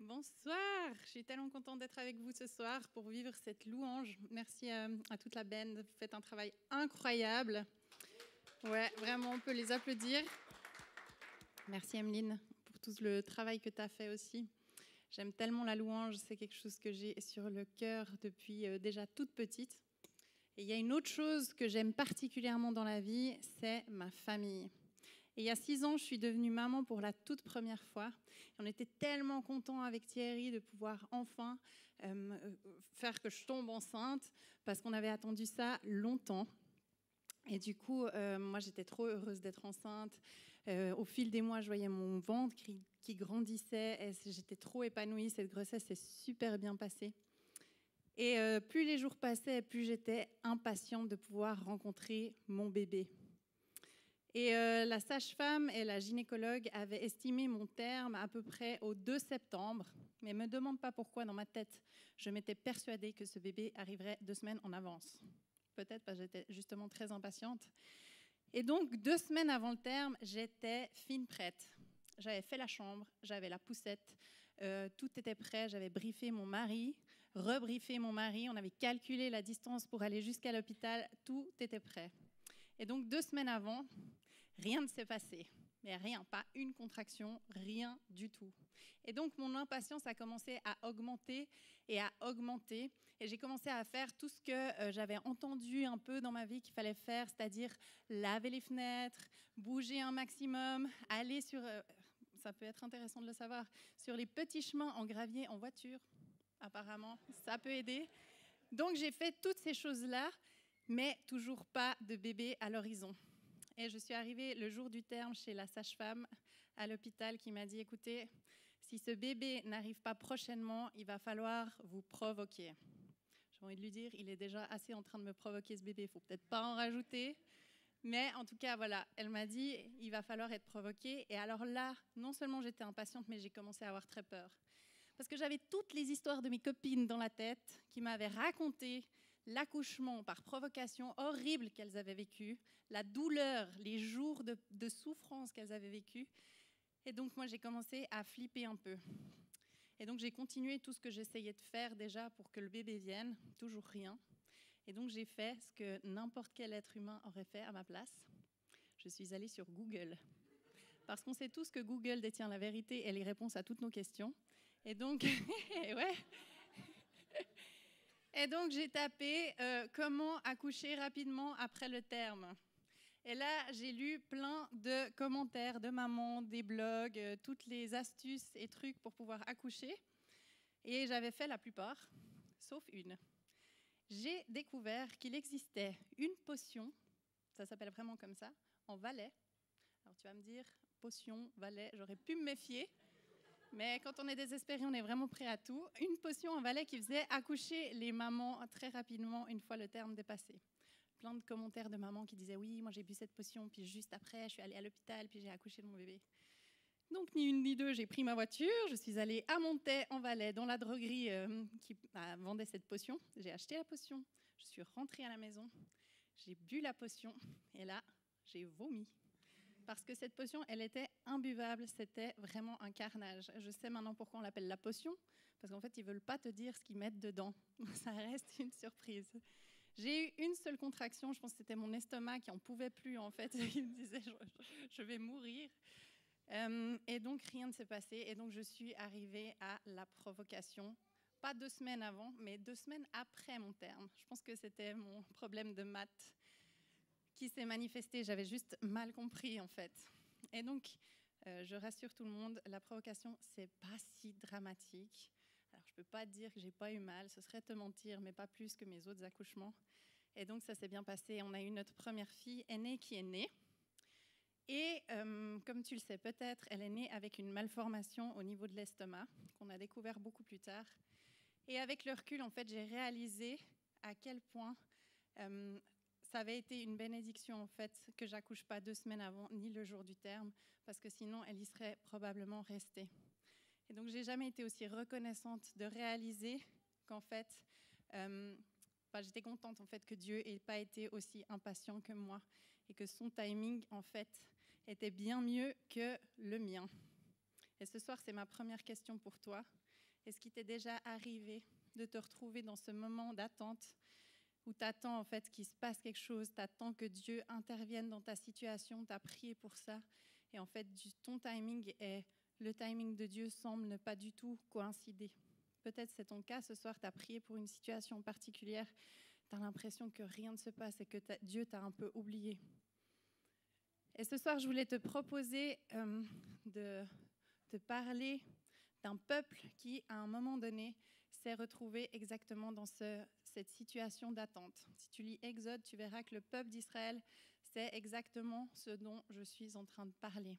Bonsoir, je suis tellement contente d'être avec vous ce soir pour vivre cette louange. Merci à toute la band, vous faites un travail incroyable. Ouais, vraiment, on peut les applaudir. Merci Emeline pour tout le travail que tu as fait aussi. J'aime tellement la louange, c'est quelque chose que j'ai sur le cœur depuis déjà toute petite. Et il y a une autre chose que j'aime particulièrement dans la vie, c'est ma famille. Et il y a 6 ans, je suis devenue maman pour la toute première fois. Et on était tellement contents avec Thierry de pouvoir enfin faire que je tombe enceinte, parce qu'on avait attendu ça longtemps. Et du coup, moi, j'étais trop heureuse d'être enceinte. Au fil des mois, je voyais mon ventre qui grandissait. Et j'étais trop épanouie. Cette grossesse s'est super bien passée. Et plus les jours passaient, plus j'étais impatiente de pouvoir rencontrer mon bébé. Et la sage-femme et la gynécologue avaient estimé mon terme à peu près au 2 septembre. Mais ne me demande pas pourquoi, dans ma tête, je m'étais persuadée que ce bébé arriverait 2 semaines en avance. Peut-être parce que j'étais justement très impatiente. Et donc, 2 semaines avant le terme, j'étais fine prête. J'avais fait la chambre, j'avais la poussette, tout était prêt. J'avais briefé mon mari, rebriefé mon mari. On avait calculé la distance pour aller jusqu'à l'hôpital. Tout était prêt. Et donc, 2 semaines avant, rien ne s'est passé. Mais rien, pas une contraction, rien du tout. Et donc, mon impatience a commencé à augmenter et à augmenter. Et j'ai commencé à faire tout ce que j'avais entendu un peu dans ma vie qu'il fallait faire, c'est-à-dire laver les fenêtres, bouger un maximum, aller sur, ça peut être intéressant de le savoir, sur les petits chemins en gravier en voiture. Apparemment, ça peut aider. Donc, j'ai fait toutes ces choses-là, mais toujours pas de bébé à l'horizon. Et je suis arrivée le jour du terme chez la sage-femme à l'hôpital qui m'a dit « Écoutez, si ce bébé n'arrive pas prochainement, il va falloir vous provoquer. » J'ai envie de lui dire « Il est déjà assez en train de me provoquer ce bébé, il ne faut peut-être pas en rajouter. » Mais en tout cas, voilà, elle m'a dit « Il va falloir être provoqué. » Et alors là, non seulement j'étais impatiente, mais j'ai commencé à avoir très peur. Parce que j'avais toutes les histoires de mes copines dans la tête qui m'avaient raconté l'accouchement par provocation horrible qu'elles avaient vécu, la douleur, les jours de souffrance qu'elles avaient vécu. Et donc, moi, j'ai commencé à flipper un peu. Et donc, j'ai continué tout ce que j'essayais de faire déjà pour que le bébé vienne, toujours rien. Et donc, j'ai fait ce que n'importe quel être humain aurait fait à ma place. Je suis allée sur Google. Parce qu'on sait tous que Google détient la vérité et les réponses à toutes nos questions. Et donc, ouais. Et donc, j'ai tapé comment accoucher rapidement après le terme. Et là, j'ai lu plein de commentaires de mamans, des blogs, toutes les astuces et trucs pour pouvoir accoucher. Et j'avais fait la plupart, sauf une. J'ai découvert qu'il existait une potion, ça s'appelle vraiment comme ça, en Valais. Alors tu vas me dire, potion, Valais, j'aurais pu me méfier. Mais quand on est désespéré, on est vraiment prêt à tout. Une potion en Valais qui faisait accoucher les mamans très rapidement une fois le terme dépassé. Plein de commentaires de mamans qui disaient « Oui, moi j'ai bu cette potion, puis juste après, je suis allée à l'hôpital, puis j'ai accouché de mon bébé. » Donc, ni une ni deux, j'ai pris ma voiture, je suis allée à Montaix, en Valais, dans la droguerie qui vendait cette potion. J'ai acheté la potion, je suis rentrée à la maison, j'ai bu la potion, et là, j'ai vomi. Parce que cette potion, elle était imbuvable, c'était vraiment un carnage. Je sais maintenant pourquoi on l'appelle la potion, parce qu'en fait, ils ne veulent pas te dire ce qu'ils mettent dedans. Ça reste une surprise. J'ai eu une seule contraction, je pense que c'était mon estomac qui n'en pouvait plus, en fait. Il me disait, je vais mourir. Et donc, rien ne s'est passé. Et donc, je suis arrivée à la provocation. Pas 2 semaines avant, mais 2 semaines après mon terme. Je pense que c'était mon problème de maths qui s'est manifesté. J'avais juste mal compris, en fait. Et donc, je rassure tout le monde, la provocation, c'est pas si dramatique. Alors, je peux pas dire que j'ai pas eu mal, ce serait te mentir, mais pas plus que mes autres accouchements. Et donc, ça s'est bien passé. On a eu notre première fille aînée qui est née. Et comme tu le sais peut-être, elle est née avec une malformation au niveau de l'estomac, qu'on a découvert beaucoup plus tard. Et avec le recul, en fait, j'ai réalisé à quel point ça avait été une bénédiction, en fait, que j'accouche pas 2 semaines avant, ni le jour du terme, parce que sinon, elle y serait probablement restée. Et donc, j'ai jamais été aussi reconnaissante de réaliser qu'en fait, j'étais contente en fait que Dieu n'ait pas été aussi impatient que moi et que son timing, en fait, était bien mieux que le mien. Et ce soir, c'est ma première question pour toi. Est-ce qu'il t'est déjà arrivé de te retrouver dans ce moment d'attente où tu attends en fait qu'il se passe quelque chose, tu attends que Dieu intervienne dans ta situation, tu as prié pour ça, et en fait ton timing et le timing de Dieu semblent ne pas du tout coïncider. Peut-être c'est ton cas, ce soir tu as prié pour une situation particulière, tu as l'impression que rien ne se passe et que Dieu t'a un peu oublié. Et ce soir je voulais te proposer de te parler d'un peuple qui à un moment donné s'est retrouvé exactement dans cette situation d'attente. Si tu lis Exode, tu verras que le peuple d'Israël, c'est exactement ce dont je suis en train de parler.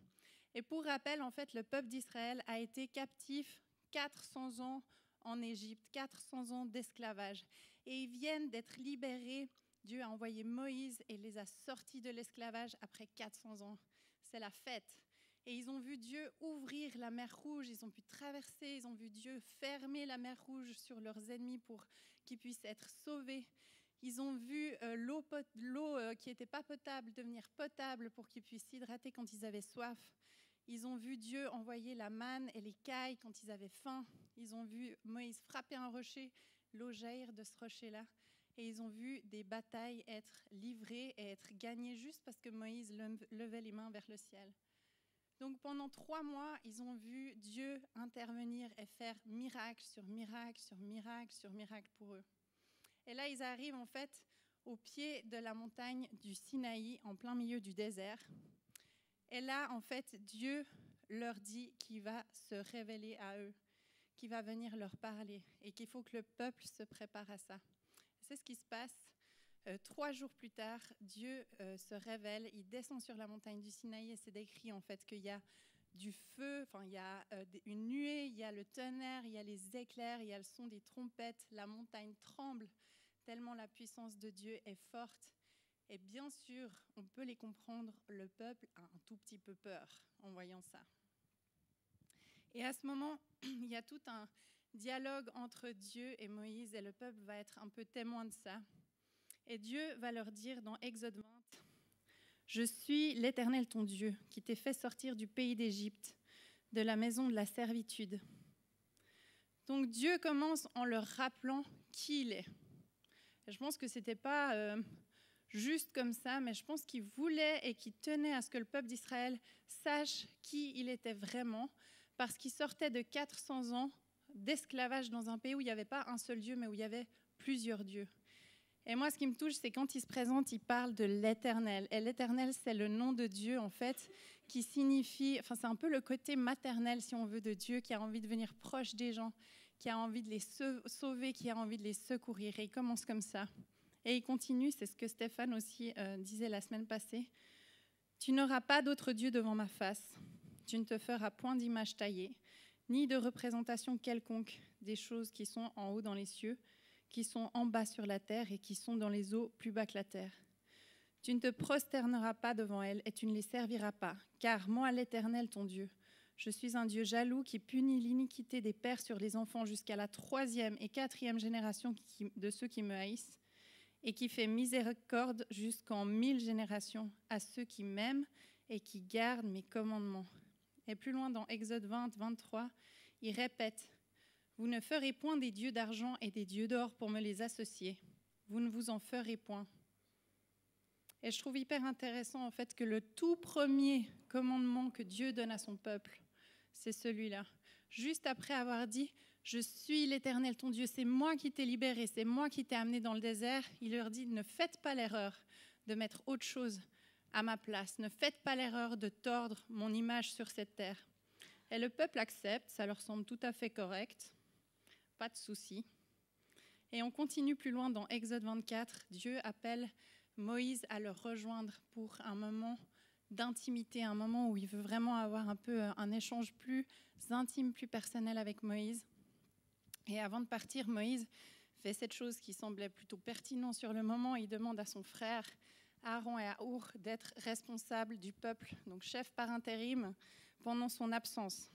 Et pour rappel, en fait, le peuple d'Israël a été captif 400 ans en Égypte, 400 ans d'esclavage. Et ils viennent d'être libérés. Dieu a envoyé Moïse et les a sortis de l'esclavage après 400 ans. C'est la fête. Et ils ont vu Dieu ouvrir la mer Rouge, ils ont pu traverser, ils ont vu Dieu fermer la mer Rouge sur leurs ennemis pour qu'ils puissent être sauvés. Ils ont vu l'eau qui n'était pas potable devenir potable pour qu'ils puissent s'hydrater quand ils avaient soif. Ils ont vu Dieu envoyer la manne et les cailles quand ils avaient faim. Ils ont vu Moïse frapper un rocher, l'eau jaillir de ce rocher-là. Et ils ont vu des batailles être livrées et être gagnées juste parce que Moïse levait les mains vers le ciel. Donc pendant 3 mois, ils ont vu Dieu intervenir et faire miracle sur miracle sur miracle sur miracle pour eux. Et là, ils arrivent en fait au pied de la montagne du Sinaï, en plein milieu du désert. Et là, en fait, Dieu leur dit qu'il va se révéler à eux, qu'il va venir leur parler et qu'il faut que le peuple se prépare à ça. C'est ce qui se passe. 3 jours plus tard, Dieu se révèle, il descend sur la montagne du Sinaï et c'est décrit en fait qu'il y a du feu, il y a une nuée, il y a le tonnerre, il y a les éclairs, il y a le son des trompettes, la montagne tremble tellement la puissance de Dieu est forte. Et bien sûr, on peut les comprendre, le peuple a un tout petit peu peur en voyant ça. Et à ce moment, il y a tout un dialogue entre Dieu et Moïse et le peuple va être un peu témoin de ça. Et Dieu va leur dire dans Exode 20, « Je suis l'Éternel ton Dieu, qui t'ai fait sortir du pays d'Égypte, de la maison de la servitude. » Donc Dieu commence en leur rappelant qui il est. Et je pense que ce n'était pas juste comme ça, mais je pense qu'il voulait et qu'il tenait à ce que le peuple d'Israël sache qui il était vraiment, parce qu'il sortait de 400 ans d'esclavage dans un pays où il n'y avait pas un seul Dieu, mais où il y avait plusieurs dieux. Et moi, ce qui me touche, c'est quand il se présente, il parle de l'Éternel. Et l'Éternel, c'est le nom de Dieu, en fait, qui signifie... c'est un peu le côté maternel, si on veut, de Dieu, qui a envie de venir proche des gens, qui a envie de les sauver, qui a envie de les secourir. Et il commence comme ça. Et il continue, c'est ce que Stéphane aussi disait la semaine passée. « Tu n'auras pas d'autre Dieu devant ma face. Tu ne te feras point d'image taillée, ni de représentation quelconque des choses qui sont en haut dans les cieux, qui sont en bas sur la terre et qui sont dans les eaux plus bas que la terre. Tu ne te prosterneras pas devant elles et tu ne les serviras pas, car moi, l'Éternel, ton Dieu, je suis un Dieu jaloux qui punit l'iniquité des pères sur les enfants jusqu'à la 3e et 4e génération de ceux qui me haïssent et qui fait miséricorde jusqu'en 1000 générations à ceux qui m'aiment et qui gardent mes commandements. » Et plus loin dans Exode 20, 23, il répète « Vous ne ferez point des dieux d'argent et des dieux d'or pour me les associer. Vous ne vous en ferez point. » Et je trouve hyper intéressant en fait que le tout premier commandement que Dieu donne à son peuple, c'est celui-là. Juste après avoir dit « Je suis l'Éternel ton Dieu, c'est moi qui t'ai libéré, c'est moi qui t'ai amené dans le désert », il leur dit « Ne faites pas l'erreur de mettre autre chose à ma place. Ne faites pas l'erreur de tordre mon image sur cette terre. » Et le peuple accepte, ça leur semble tout à fait correct. Pas de souci. Et on continue plus loin dans Exode 24. Dieu appelle Moïse à le rejoindre pour un moment d'intimité, un moment où il veut vraiment avoir un peu un échange plus intime, plus personnel avec Moïse. Et avant de partir, Moïse fait cette chose qui semblait plutôt pertinente sur le moment. Il demande à son frère Aaron et à Our d'être responsables du peuple, donc chef par intérim, pendant son absence.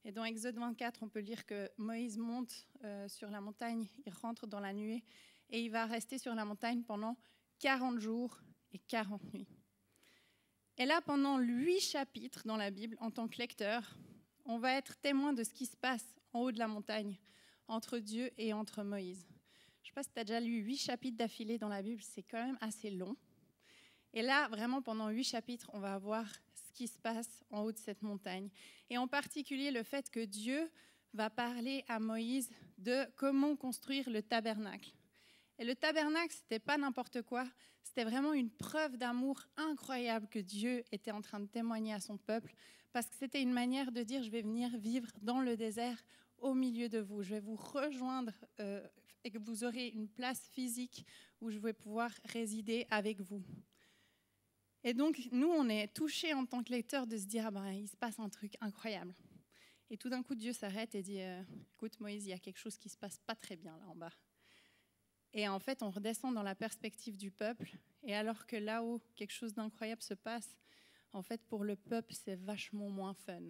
Et dans Exode 24, on peut lire que Moïse monte sur la montagne, il rentre dans la nuée et il va rester sur la montagne pendant 40 jours et 40 nuits. Et là, pendant 8 chapitres dans la Bible, en tant que lecteur, on va être témoin de ce qui se passe en haut de la montagne, entre Dieu et entre Moïse. Je ne sais pas si tu as déjà lu 8 chapitres d'affilée dans la Bible, c'est quand même assez long. Et là, vraiment, pendant 8 chapitres, on va voir ce qui se passe en haut de cette montagne. Et en particulier, le fait que Dieu va parler à Moïse de comment construire le tabernacle. Et le tabernacle, ce n'était pas n'importe quoi, c'était vraiment une preuve d'amour incroyable que Dieu était en train de témoigner à son peuple, parce que c'était une manière de dire, je vais venir vivre dans le désert au milieu de vous, je vais vous rejoindre et que vous aurez une place physique où je vais pouvoir résider avec vous. Et donc, nous, on est touchés en tant que lecteurs de se dire, il se passe un truc incroyable. Et tout d'un coup, Dieu s'arrête et dit, écoute Moïse, il y a quelque chose qui ne se passe pas très bien là en bas. Et en fait, on redescend dans la perspective du peuple. Et alors que là-haut, quelque chose d'incroyable se passe, en fait, pour le peuple, c'est vachement moins fun.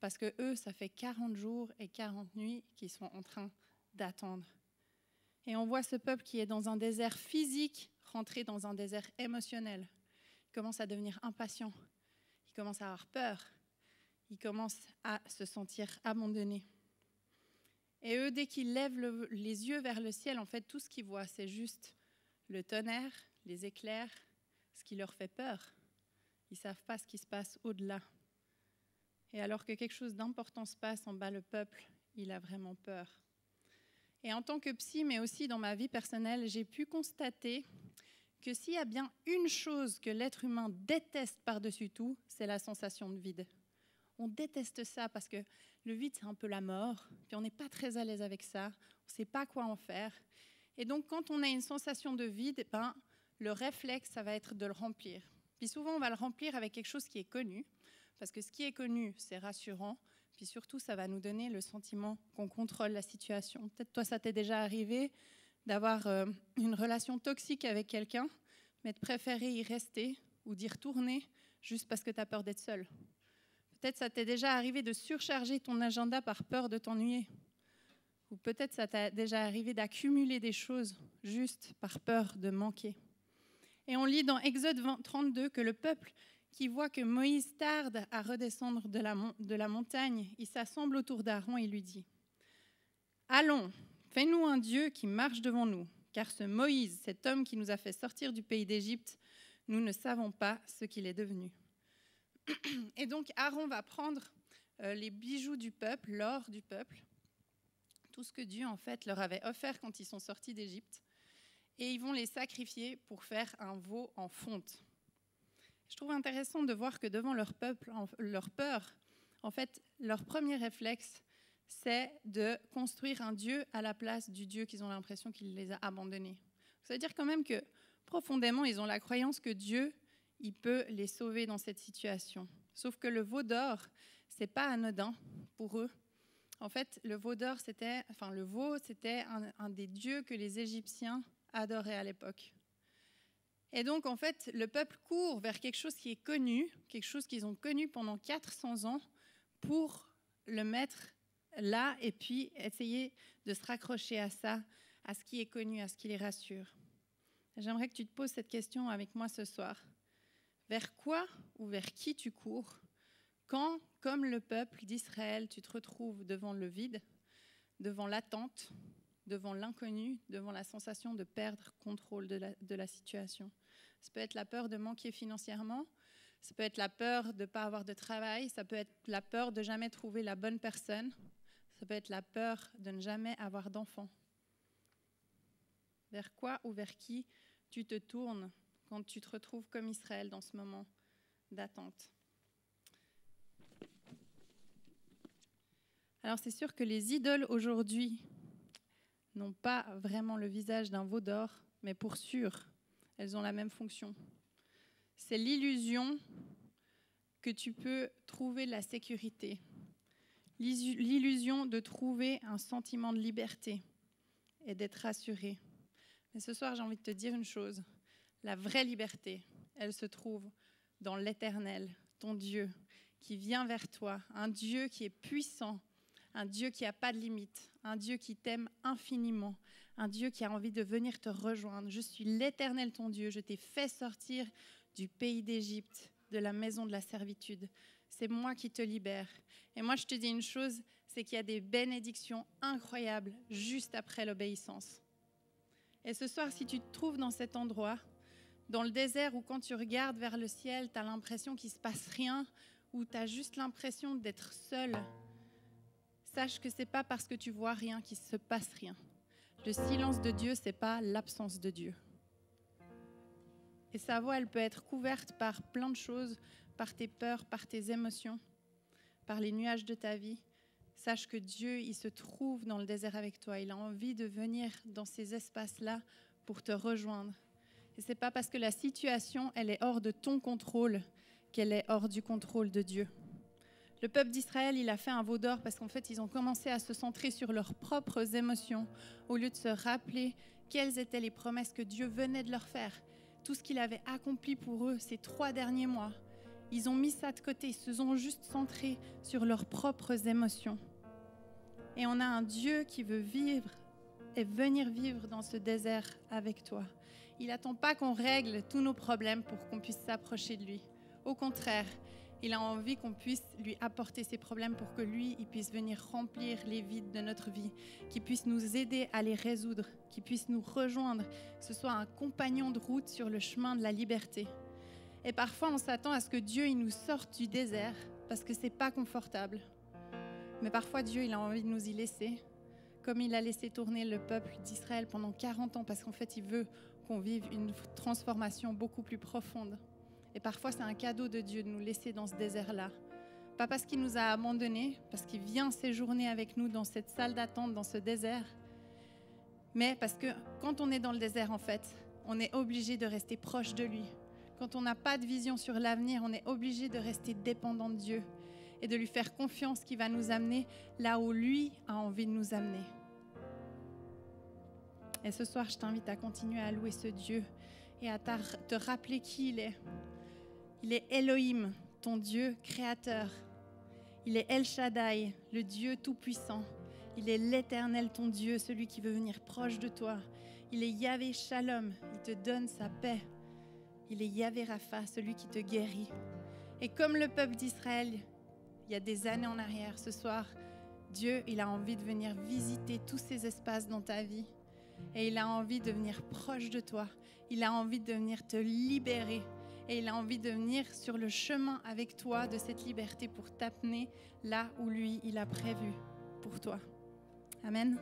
Parce que eux, ça fait 40 jours et 40 nuits qu'ils sont en train d'attendre. Et on voit ce peuple qui est dans un désert physique, rentrer dans un désert émotionnel. Il commence à devenir impatient. Il commence à avoir peur. Il commence à se sentir abandonné. Et eux, dès qu'ils lèvent les yeux vers le ciel, en fait, tout ce qu'ils voient, c'est juste le tonnerre, les éclairs, ce qui leur fait peur. Ils ne savent pas ce qui se passe au-delà. Et alors que quelque chose d'important se passe en bas, le peuple, il a vraiment peur. Et en tant que psy, mais aussi dans ma vie personnelle, j'ai pu constater que s'il y a bien une chose que l'être humain déteste par-dessus tout, c'est la sensation de vide. On déteste ça parce que le vide, c'est un peu la mort, puis on n'est pas très à l'aise avec ça, on ne sait pas quoi en faire. Et donc, quand on a une sensation de vide, le réflexe, ça va être de le remplir. Puis souvent, on va le remplir avec quelque chose qui est connu, parce que ce qui est connu, c'est rassurant, puis surtout, ça va nous donner le sentiment qu'on contrôle la situation. Peut-être toi, ça t'est déjà arrivé d'avoir une relation toxique avec quelqu'un, mais de préférer y rester ou d'y retourner juste parce que tu as peur d'être seul. Peut-être ça t'est déjà arrivé de surcharger ton agenda par peur de t'ennuyer. Ou peut-être ça t'est déjà arrivé d'accumuler des choses juste par peur de manquer. Et on lit dans Exode 32 que le peuple qui voit que Moïse tarde à redescendre de la montagne, il s'assemble autour d'Aaron et lui dit « Allons, fais-nous un Dieu qui marche devant nous, car ce Moïse, cet homme qui nous a fait sortir du pays d'Égypte, nous ne savons pas ce qu'il est devenu. » Et donc Aaron va prendre les bijoux du peuple, l'or du peuple, tout ce que Dieu en fait leur avait offert quand ils sont sortis d'Égypte, et ils vont les sacrifier pour faire un veau en fonte. Je trouve intéressant de voir que devant leur peur, en fait, leur premier réflexe, c'est de construire un Dieu à la place du Dieu qu'ils ont l'impression qu'il les a abandonnés. Ça veut dire quand même que profondément, ils ont la croyance que Dieu, il peut les sauver dans cette situation. Sauf que le veau d'or, c'est pas anodin pour eux. En fait, le veau, c'était un des dieux que les Égyptiens adoraient à l'époque. Et donc, en fait, le peuple court vers quelque chose qui est connu, quelque chose qu'ils ont connu pendant 400 ans, pour le mettre là et puis essayer de se raccrocher à ça, à ce qui est connu, à ce qui les rassure. J'aimerais que tu te poses cette question avec moi ce soir. Vers quoi ou vers qui tu cours quand, comme le peuple d'Israël, tu te retrouves devant le vide, devant l'attente, devant l'inconnu, devant la sensation de perdre contrôle de la situation. Ça peut être la peur de manquer financièrement, ça peut être la peur de ne pas avoir de travail, ça peut être la peur de jamais trouver la bonne personne, ça peut être la peur de ne jamais avoir d'enfant. Vers quoi ou vers qui tu te tournes quand tu te retrouves comme Israël dans ce moment d'attente? Alors c'est sûr que les idoles aujourd'hui n'ont pas vraiment le visage d'un veau d'or, mais pour sûr, elles ont la même fonction. C'est l'illusion que tu peux trouver la sécurité, l'illusion de trouver un sentiment de liberté et d'être rassuré. Mais ce soir, j'ai envie de te dire une chose. La vraie liberté, elle se trouve dans l'Éternel, ton Dieu, qui vient vers toi, un Dieu qui est puissant, un Dieu qui n'a pas de limite, un Dieu qui t'aime infiniment, un Dieu qui a envie de venir te rejoindre. Je suis l'Éternel, ton Dieu, je t'ai fait sortir du pays d'Égypte, de la maison de la servitude. c'est moi qui te libère. Et moi, je te dis une chose, c'est qu'il y a des bénédictions incroyables juste après l'obéissance. Et ce soir, si tu te trouves dans cet endroit, dans le désert où quand tu regardes vers le ciel, tu as l'impression qu'il ne se passe rien, ou tu as juste l'impression d'être seul, sache que ce n'est pas parce que tu vois rien qu'il ne se passe rien. Le silence de Dieu, ce n'est pas l'absence de Dieu. Et sa voix, elle peut être couverte par plein de choses, par tes peurs, par tes émotions, par les nuages de ta vie. Sache que Dieu, il se trouve dans le désert avec toi. Il a envie de venir dans ces espaces-là pour te rejoindre. Et ce n'est pas parce que la situation, elle est hors de ton contrôle qu'elle est hors du contrôle de Dieu. Le peuple d'Israël, il a fait un veau d'or parce qu'en fait, ils ont commencé à se centrer sur leurs propres émotions au lieu de se rappeler quelles étaient les promesses que Dieu venait de leur faire. Tout ce qu'il avait accompli pour eux ces 3 derniers mois. Ils ont mis ça de côté, ils se sont juste centrés sur leurs propres émotions. Et on a un Dieu qui veut vivre et venir vivre dans ce désert avec toi. Il n'attend pas qu'on règle tous nos problèmes pour qu'on puisse s'approcher de lui. Au contraire, il a envie qu'on puisse lui apporter ses problèmes pour que lui, il puisse venir remplir les vides de notre vie, qu'il puisse nous aider à les résoudre, qu'il puisse nous rejoindre, que ce soit un compagnon de route sur le chemin de la liberté. Et parfois, on s'attend à ce que Dieu il nous sorte du désert parce que ce n'est pas confortable. Mais parfois, Dieu il a envie de nous y laisser, comme il a laissé tourner le peuple d'Israël pendant 40 ans, parce qu'en fait, il veut qu'on vive une transformation beaucoup plus profonde. Et parfois, c'est un cadeau de Dieu de nous laisser dans ce désert-là. Pas parce qu'il nous a abandonnés, parce qu'il vient séjourner avec nous dans cette salle d'attente, dans ce désert, mais parce que quand on est dans le désert, en fait, on est obligé de rester proche de lui. Quand on n'a pas de vision sur l'avenir, on est obligé de rester dépendant de Dieu et de lui faire confiance qu'il va nous amener là où lui a envie de nous amener. Et ce soir, je t'invite à continuer à louer ce Dieu et à te rappeler qui il est. Il est Elohim, ton Dieu créateur. Il est El Shaddai, le Dieu tout-puissant. Il est l'Éternel, ton Dieu, celui qui veut venir proche de toi. Il est Yahvé Shalom, il te donne sa paix. Il est Yahvé Rapha, celui qui te guérit. Et comme le peuple d'Israël, il y a des années en arrière, ce soir, Dieu, il a envie de venir visiter tous ces espaces dans ta vie. Et il a envie de venir proche de toi. Il a envie de venir te libérer. Et il a envie de venir sur le chemin avec toi de cette liberté pour t'amener là où lui, il a prévu pour toi. Amen.